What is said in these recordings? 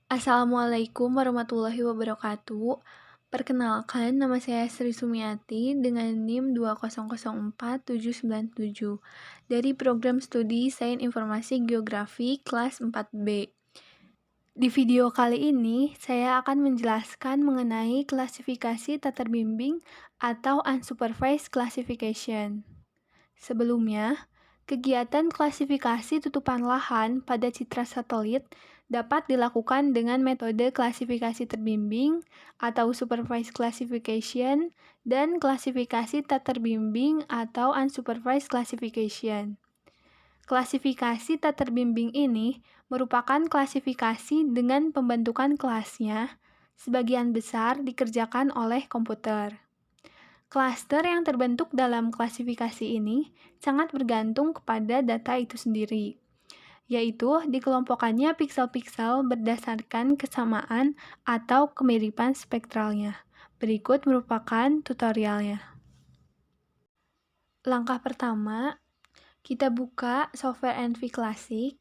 Assalamualaikum warahmatullahi wabarakatuh. Perkenalkan, nama saya Sri Sumiati dengan NIM 2004797 dari Program Studi Sains Informasi Geografi kelas 4B. Di video kali ini, saya akan menjelaskan mengenai klasifikasi tak terbimbing atau unsupervised classification. Sebelumnya, kegiatan klasifikasi tutupan lahan pada citra satelit dapat dilakukan dengan metode klasifikasi terbimbing atau supervised classification dan klasifikasi tak terbimbing atau unsupervised classification. Klasifikasi tak terbimbing ini merupakan klasifikasi dengan pembentukan kelasnya, sebagian besar dikerjakan oleh komputer. Klaster yang terbentuk dalam klasifikasi ini sangat bergantung kepada data itu sendiri, yaitu dikelompokkannya piksel-piksel berdasarkan kesamaan atau kemiripan spektralnya. Berikut merupakan tutorialnya. Langkah pertama, kita buka software ENVI Classic.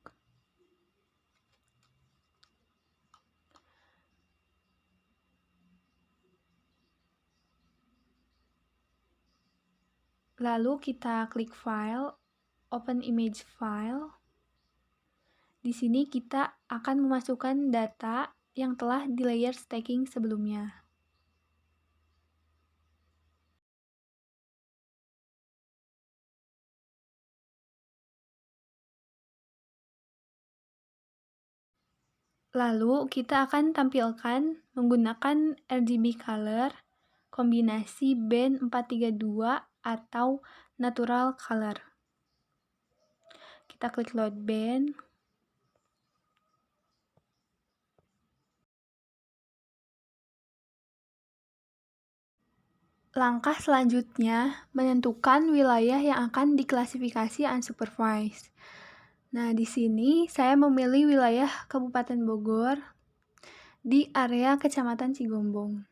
Lalu kita klik File, Open Image File. Di sini kita akan memasukkan data yang telah di layer stacking sebelumnya. Lalu kita akan tampilkan menggunakan RGB color, kombinasi band 432 atau natural color. Kita klik load band. Langkah selanjutnya menentukan wilayah yang akan diklasifikasi unsupervised. Nah, di sini saya memilih wilayah Kabupaten Bogor di area Kecamatan Cigombong.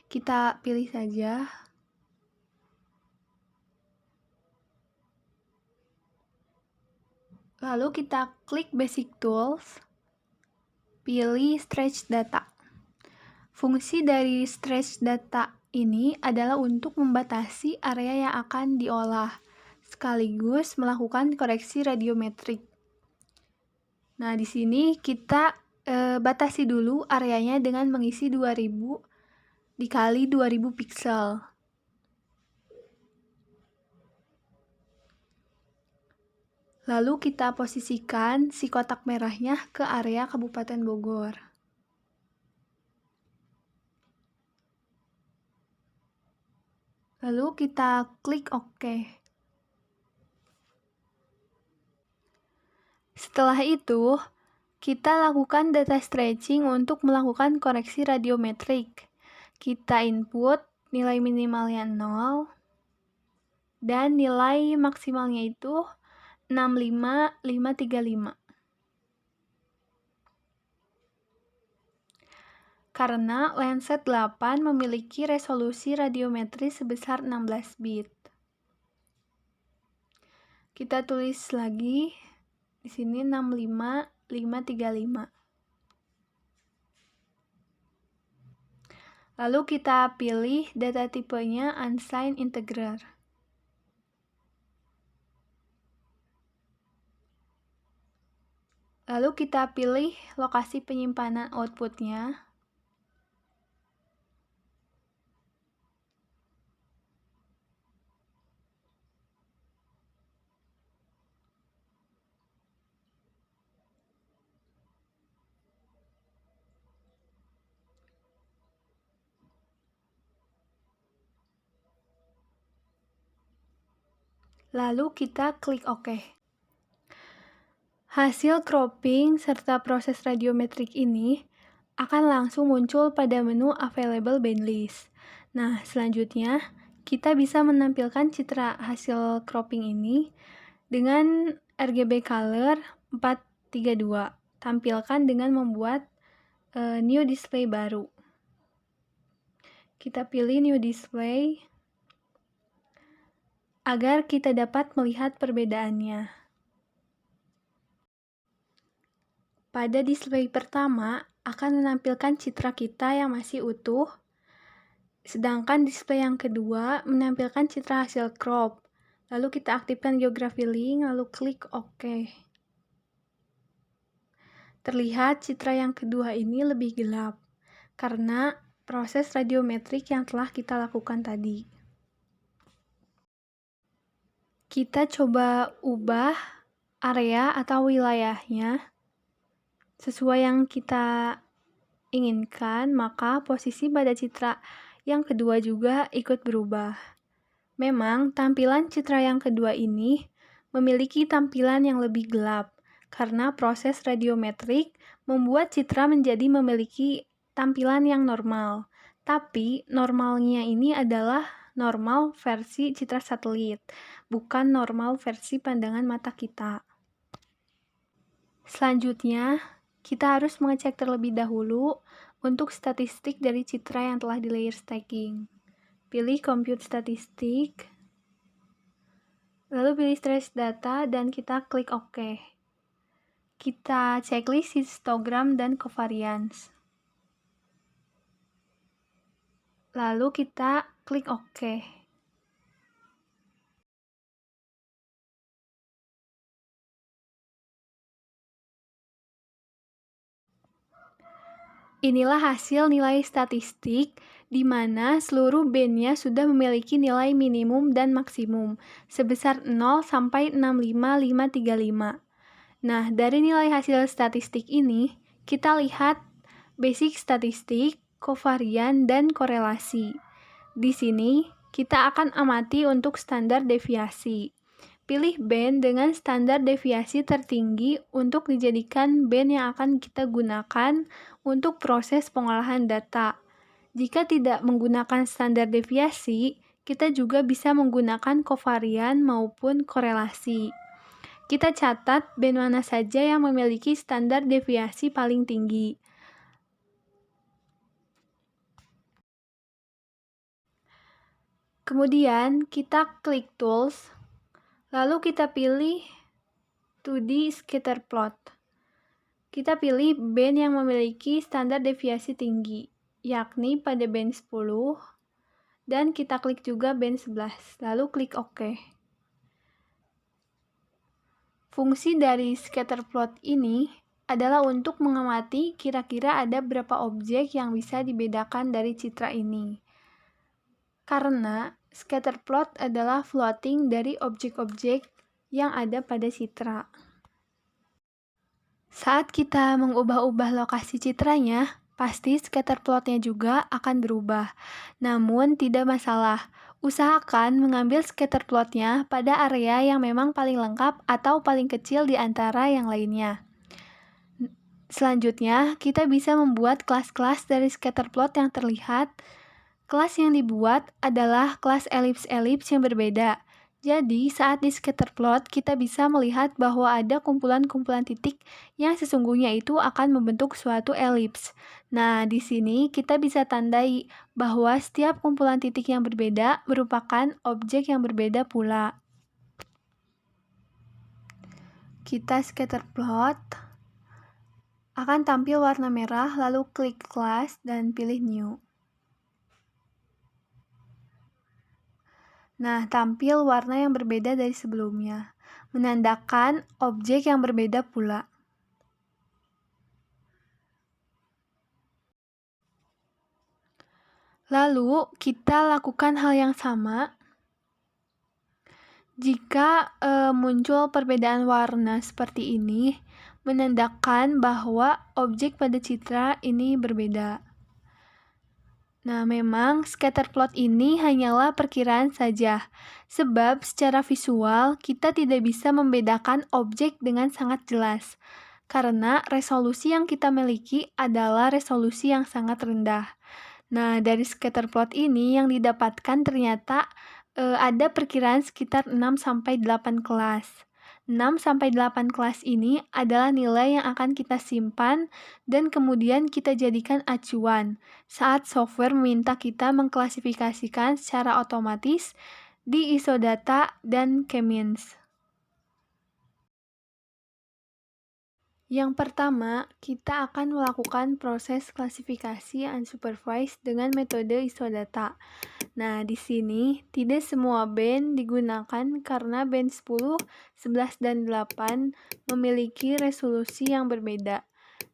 Kita pilih saja. Lalu kita klik Basic Tools, pilih Stretch Data. Fungsi dari Stretch Data ini adalah untuk membatasi area yang akan diolah, sekaligus melakukan koreksi radiometrik. Nah, di sini kita batasi dulu areanya dengan mengisi 2000 dikali 2000 piksel. Lalu kita posisikan si kotak merahnya ke area Kabupaten Bogor. Lalu kita klik OK. Setelah itu, kita lakukan data stretching untuk melakukan koreksi radiometrik. Kita input nilai minimalnya 0 dan nilai maksimalnya itu 65535. Karena Landsat 8 memiliki resolusi radiometri sebesar 16 bit. Kita tulis lagi di sini 65535. Lalu kita pilih data tipenya unsigned integer. Lalu kita pilih lokasi penyimpanan outputnya. Lalu kita klik OK. Hasil cropping serta proses radiometrik ini akan langsung muncul pada menu Available Bandlist. Nah, selanjutnya kita bisa menampilkan citra hasil cropping ini dengan RGB color 432. Tampilkan dengan membuat new display baru. Kita pilih new display agar kita dapat melihat perbedaannya. Pada display pertama, akan menampilkan citra kita yang masih utuh, sedangkan display yang kedua menampilkan citra hasil crop. Lalu kita aktifkan geography link, lalu klik OK. Terlihat citra yang kedua ini lebih gelap, karena proses radiometrik yang telah kita lakukan tadi. Kita coba ubah area atau wilayahnya sesuai yang kita inginkan, maka posisi pada citra yang kedua juga ikut berubah. Memang tampilan citra yang kedua ini memiliki tampilan yang lebih gelap karena proses radiometrik membuat citra menjadi memiliki tampilan yang normal. Tapi normalnya ini adalah normal versi citra satelit, bukan normal versi pandangan mata kita. Selanjutnya, kita harus mengecek terlebih dahulu untuk statistik dari citra yang telah di layer stacking. Pilih compute statistik, lalu pilih stretch data dan kita klik OK. Kita checklist histogram dan covariance. Lalu kita klik OK. Inilah hasil nilai statistik di mana seluruh band-nya sudah memiliki nilai minimum dan maksimum sebesar 0 sampai 65535. Nah, dari nilai hasil statistik ini, kita lihat basic statistik, covarian, dan korelasi. Di sini, kita akan amati untuk standar deviasi. Pilih band dengan standar deviasi tertinggi untuk dijadikan band yang akan kita gunakan untuk proses pengolahan data. Jika tidak menggunakan standar deviasi, kita juga bisa menggunakan covarian maupun korelasi. Kita catat band mana saja yang memiliki standar deviasi paling tinggi. Kemudian kita klik Tools, lalu kita pilih 2D Scatter Plot. Kita pilih band yang memiliki standar deviasi tinggi, yakni pada band 10, dan kita klik juga band 11, lalu klik OK. Fungsi dari scatter plot ini adalah untuk mengamati kira-kira ada berapa objek yang bisa dibedakan dari citra ini. Karena scatter plot adalah floating dari objek-objek yang ada pada citra. Saat kita mengubah-ubah lokasi citranya, pasti scatter plotnya juga akan berubah. Namun tidak masalah, usahakan mengambil scatter plotnya pada area yang memang paling lengkap atau paling kecil di antara yang lainnya. Selanjutnya, kita bisa membuat kelas-kelas dari scatter plot yang terlihat. Kelas yang dibuat adalah kelas elips-elips yang berbeda. Jadi, saat di scatter plot, kita bisa melihat bahwa ada kumpulan-kumpulan titik yang sesungguhnya itu akan membentuk suatu elips. Nah, di sini kita bisa tandai bahwa setiap kumpulan titik yang berbeda merupakan objek yang berbeda pula. Kita scatter plot, akan tampil warna merah, lalu klik class dan pilih new. Nah, tampil warna yang berbeda dari sebelumnya, menandakan objek yang berbeda pula. Lalu, kita lakukan hal yang sama. Jika muncul perbedaan warna seperti ini, menandakan bahwa objek pada citra ini berbeda. Nah, memang scatter plot ini hanyalah perkiraan saja, sebab secara visual kita tidak bisa membedakan objek dengan sangat jelas, karena resolusi yang kita miliki adalah resolusi yang sangat rendah. Nah, dari scatter plot ini yang didapatkan ternyata ada perkiraan sekitar 6-8 kelas. 6-8 kelas ini adalah nilai yang akan kita simpan dan kemudian kita jadikan acuan saat software meminta kita mengklasifikasikan secara otomatis di ISODATA dan K-means. Yang pertama, kita akan melakukan proses klasifikasi unsupervised dengan metode isodata. Nah, di sini tidak semua band digunakan karena band 10, 11, dan 8 memiliki resolusi yang berbeda.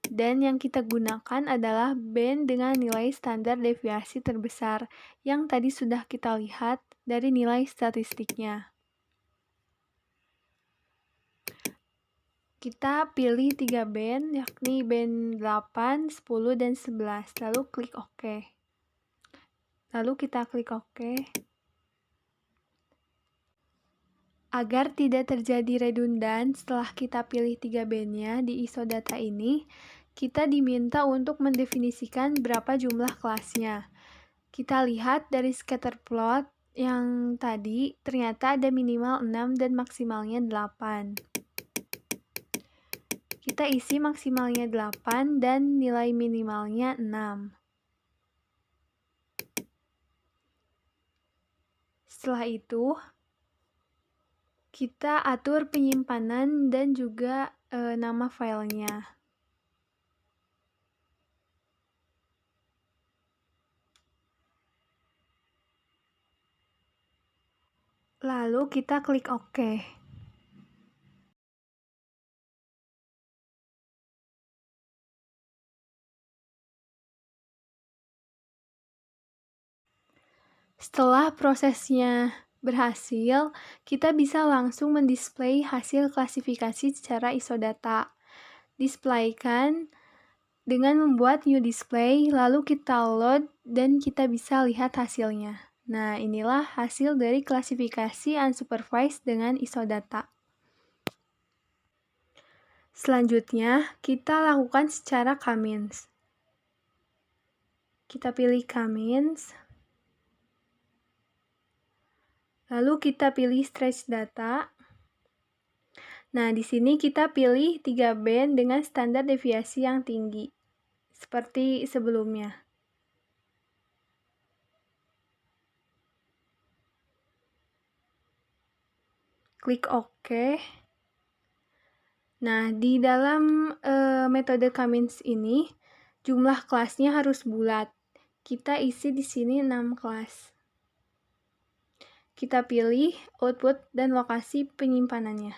Dan yang kita gunakan adalah band dengan nilai standar deviasi terbesar yang tadi sudah kita lihat dari nilai statistiknya. Kita pilih 3 band, yakni band 8, 10, dan 11. Lalu klik OK. Lalu kita klik OK. Agar tidak terjadi redundan setelah kita pilih 3 bandnya di isodata ini, kita diminta untuk mendefinisikan berapa jumlah kelasnya. Kita lihat dari scatter plot yang tadi ternyata ada minimal 6 dan maksimalnya 8. Kita isi maksimalnya 8 dan nilai minimalnya 6. Setelah itu, kita atur penyimpanan dan juga nama filenya. Lalu kita klik OK. Setelah prosesnya berhasil, kita bisa langsung mendisplay hasil klasifikasi secara isodata. Displaykan dengan membuat new display, lalu kita load dan kita bisa lihat hasilnya. Nah, inilah hasil dari klasifikasi unsupervised dengan isodata. Selanjutnya, kita lakukan secara K-means. Kita pilih K-means. Lalu kita pilih stretch data. Nah, di sini kita pilih 3 band dengan standar deviasi yang tinggi, seperti sebelumnya. Klik OK. Nah, di dalam metode K-means ini, jumlah kelasnya harus bulat. Kita isi di sini 6 kelas. Kita pilih output dan lokasi penyimpanannya.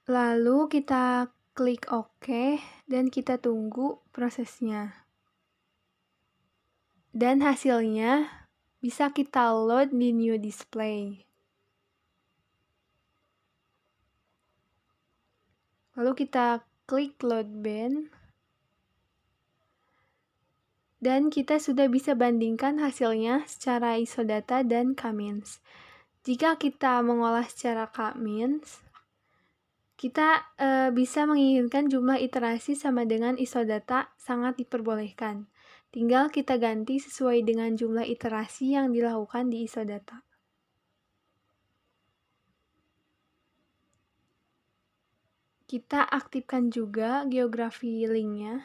Lalu kita klik OK dan kita tunggu prosesnya. Dan hasilnya bisa kita load di new display. Lalu kita klik load band. Dan kita sudah bisa bandingkan hasilnya secara isodata dan K-means. Jika kita mengolah secara K-means, kita bisa menginginkan jumlah iterasi sama dengan isodata sangat diperbolehkan. Tinggal kita ganti sesuai dengan jumlah iterasi yang dilakukan di isodata. Kita aktifkan juga geografi linknya.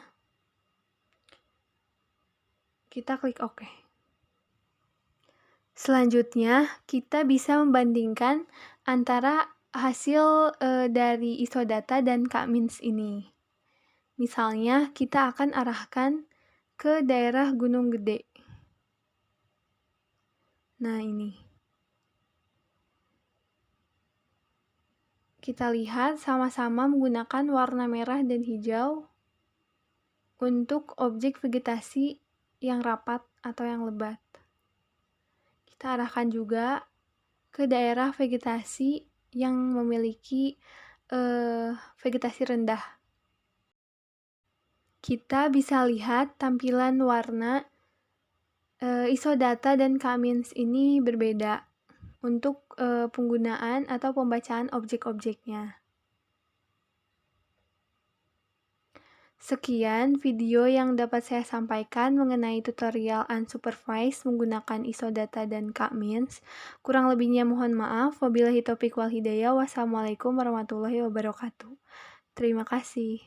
Kita klik OK. Selanjutnya, kita bisa membandingkan antara hasil dari isodata dan K-means ini. Misalnya, kita akan arahkan ke daerah Gunung Gede. Nah, ini. Kita lihat sama-sama menggunakan warna merah dan hijau untuk objek vegetasi yang rapat atau yang lebat. Kita arahkan juga ke daerah vegetasi yang memiliki vegetasi rendah. Kita bisa lihat tampilan warna isodata dan K-means ini berbeda untuk penggunaan atau pembacaan objek-objeknya. Sekian video yang dapat saya sampaikan mengenai tutorial unsupervised menggunakan isodata dan K-means. Kurang lebihnya mohon maaf. Wabillahi taufiq wal hidayah. Wassalamualaikum warahmatullahi wabarakatuh. Terima kasih.